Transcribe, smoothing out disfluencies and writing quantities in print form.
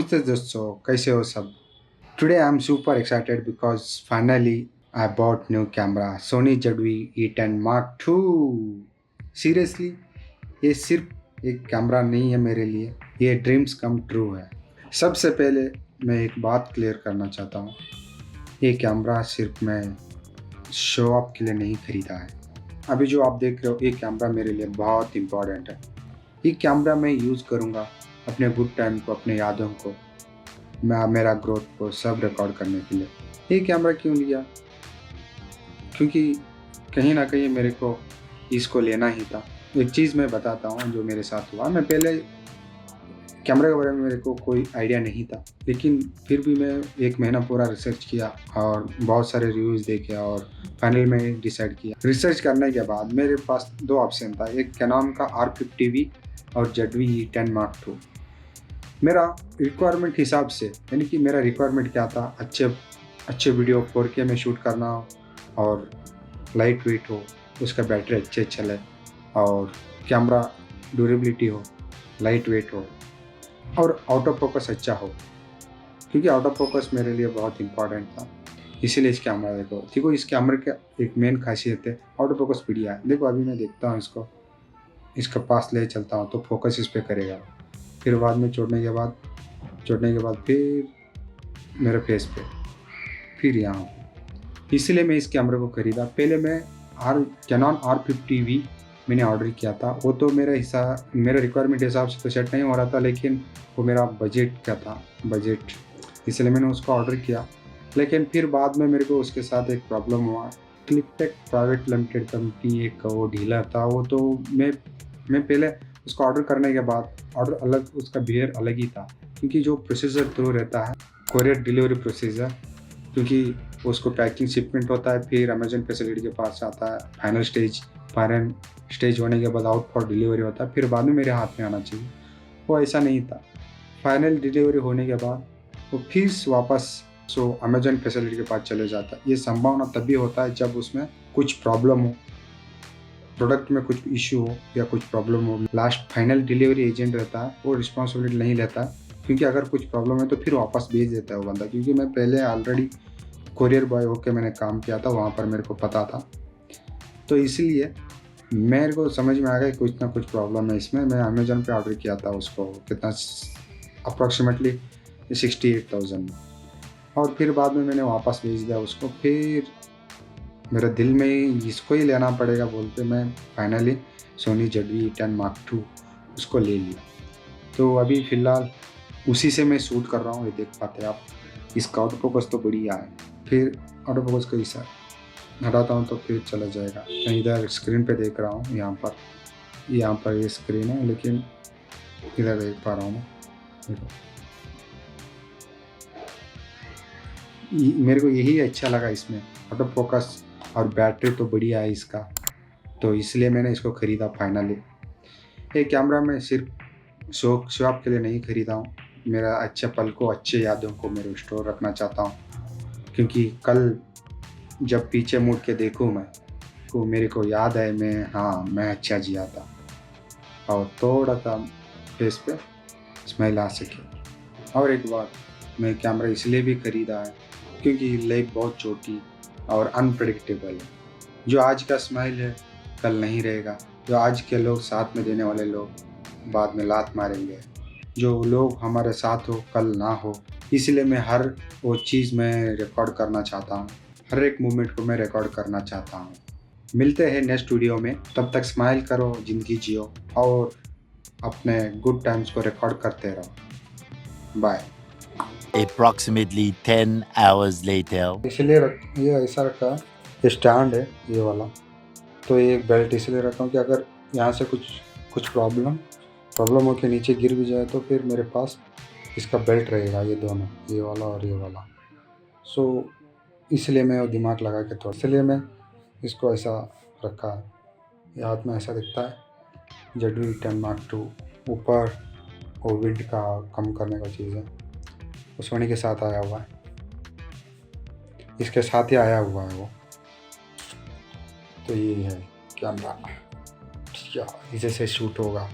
नमस्ते दोस्तों, कैसे हो सब? Today I'm super excited because finally I bought new camera Sony ZV-E10 Mark II. Seriously, ये सिर्फ एक कैमरा नहीं है मेरे लिए, ये ड्रीम्स कम ट्रू है। सबसे पहले मैं एक बात क्लियर करना चाहता हूँ, ये कैमरा सिर्फ मैं शो ऑफ के लिए नहीं खरीदा है। अभी जो आप देख रहे हो, ये कैमरा मेरे लिए बहुत इम्पोर्टेंट है। ये कैमरा मैं यूज़ करूँगा अपने गुड टाइम को, अपने यादों को, मैं मेरा ग्रोथ को सब रिकॉर्ड करने के लिए। ये कैमरा क्यों लिया? क्योंकि कहीं ना कहीं मेरे को इसको लेना ही था। एक चीज़ मैं बताता हूँ जो मेरे साथ हुआ। मैं पहले कैमरे के बारे में मेरे को कोई आइडिया नहीं था, लेकिन फिर भी मैं 1 महीना पूरा रिसर्च किया और बहुत सारे रिव्यूज़ देखे और फाइनल में डिसाइड किया। रिसर्च करने के बाद मेरे पास 2 ऑप्शन था, एक कैनन का R50V और ZV-E10 Mark II। मेरा रिक्वायरमेंट हिसाब से, यानी कि मेरा रिक्वायरमेंट क्या था, अच्छे वीडियो 4K में शूट करना हो और लाइट वेट हो, उसका बैटरी अच्छे चले और कैमरा ड्यूरेबिलिटी हो, लाइट वेट हो और आउट ऑफ फोकस अच्छा हो, क्योंकि आउट ऑफ फोकस मेरे लिए बहुत इंपॉर्टेंट था। इसीलिए इस कैमरा देखो इस कैमरे का एक मेन खासियत है, आउट ऑफ फोकस बढ़िया है। देखो अभी मैं देखता हूँ इसका पास ले चलता हूँ तो फोकस इस पर करेगा, फिर बाद में छोड़ने के बाद फिर मेरे फेस पे, फिर यहाँ। इसलिए मैं इस कैमरे को ख़रीदा। पहले मैं कैनन R50V मैंने ऑर्डर किया था। वो तो मेरा रिक्वायरमेंट हिसाब से तो सेट नहीं हो रहा था, लेकिन वो मेरा बजट का था, इसलिए मैंने उसको ऑर्डर किया। लेकिन फिर बाद में मेरे को उसके साथ एक प्रॉब्लम हुआ। क्लिकटेक प्राइवेट लिमिटेड कंपनी एक वो डीलर था, वो तो मैं पहले उसको ऑर्डर करने के बाद ऑर्डर अलग, उसका बिहेवियर अलग ही था, क्योंकि जो प्रोसीजर थ्रू रहता है कोरियर डिलीवरी प्रोसीजर, क्योंकि उसको पैकिंग शिपमेंट होता है, फिर अमेजन फैसिलिटी के पास आता है, फाइनल स्टेज होने के बाद आउट फॉर डिलीवरी होता है, फिर बाद में मेरे हाथ में आना चाहिए। वो ऐसा नहीं था। फाइनल डिलीवरी होने के बाद वो फिर वापस अमेजन फैसिलिटी के पास चले जाता है। ये संभावना तभी होता है जब उसमें कुछ प्रॉब्लम हो, प्रोडक्ट में कुछ इश्यू हो या कुछ प्रॉब्लम हो। लास्ट फाइनल डिलीवरी एजेंट रहता है, वो रिस्पॉन्सिबिलिटी नहीं लेता, क्योंकि अगर कुछ प्रॉब्लम है तो फिर वापस भेज देता है वो बंदा। क्योंकि मैं पहले ऑलरेडी कोरियर बॉय होकर मैंने काम किया था, वहाँ पर मेरे को पता था, तो इसलिए मेरे को समझ में आ गया कुछ ना कुछ प्रॉब्लम है इसमें। मैं अमेजन पे ऑर्डर किया था उसको, कितना अप्रॉक्सीमेटली 68,000 में, और फिर बाद में मैंने वापस भेज दिया उसको। फिर मेरे दिल में इसको ही लेना पड़ेगा बोलते मैं finally Soni ZV-E10 Mark II उसको ले लिया। तो अभी फ़िलहाल उसी से मैं शूट कर रहा हूँ। ये देख पाते हैं आप, इसका आउट फोकस तो बढ़िया है। फिर आउट फोकस का हिस्सा हटाता हूँ तो फिर चला जाएगा। मैं इधर स्क्रीन पे देख रहा हूँ, यहाँ पर ये स्क्रीन है, लेकिन इधर देख पा रहा हूँ मैं। देखो मेरे को यही अच्छा लगा इसमें, आउट ऑफ फोकस और बैटरी तो बढ़िया है इसका, तो इसलिए मैंने इसको ख़रीदा फाइनली। ये कैमरा मैं सिर्फ शो ऑफ के लिए नहीं ख़रीदा हूँ, मेरा अच्छे पल को, अच्छे यादों को मेरे स्टोर रखना चाहता हूँ, क्योंकि कल जब पीछे मुड़ के देखूँ मैं, तो मेरे को याद है मैं अच्छा जिया था और थोड़ा सा फेस पे स्माइल आ सके। और एक बात, मैं कैमरा इसलिए भी ख़रीदा है क्योंकि लाइफ बहुत छोटी और अनप्रेडिक्टेबल है। जो आज का स्माइल है कल नहीं रहेगा। जो आज के लोग साथ में देने वाले लोग बाद में लात मारेंगे। जो लोग हमारे साथ हो कल ना हो। इसलिए मैं हर वो चीज़ में रिकॉर्ड करना चाहता हूँ, हर एक मोमेंट को मैं रिकॉर्ड करना चाहता हूँ। मिलते हैं नेक्स्ट वीडियो में, तब तक स्माइल करो, ज़िंदगी जियो और अपने गुड टाइम्स को रिकॉर्ड करते रहो। बाय। Approximately 10 hours later. इसलिए ये ऐसा रखा है, ये स्टैंड है ये वाला, तो ये बेल्ट इसलिए रखा हूँ कि अगर यहाँ से कुछ प्रॉब्लम हो के नीचे गिर भी जाए तो फिर मेरे पास इसका बेल्ट रहेगा, ये दोनों, ये वाला और ये वाला। सो इसलिए मैं वो दिमाग लगा के थोड़ा, इसलिए मैं इसको ऐसा रखा है। ये हाथ में ऐसा दिखता है ZV-E10 Mark II। ऊपर वो विंड का कम करने का चीज़ है, वो सोनी के साथ आया हुआ है, इसके साथ ही आया हुआ है वो। तो ये है कैमरा, इसे से शूट होगा।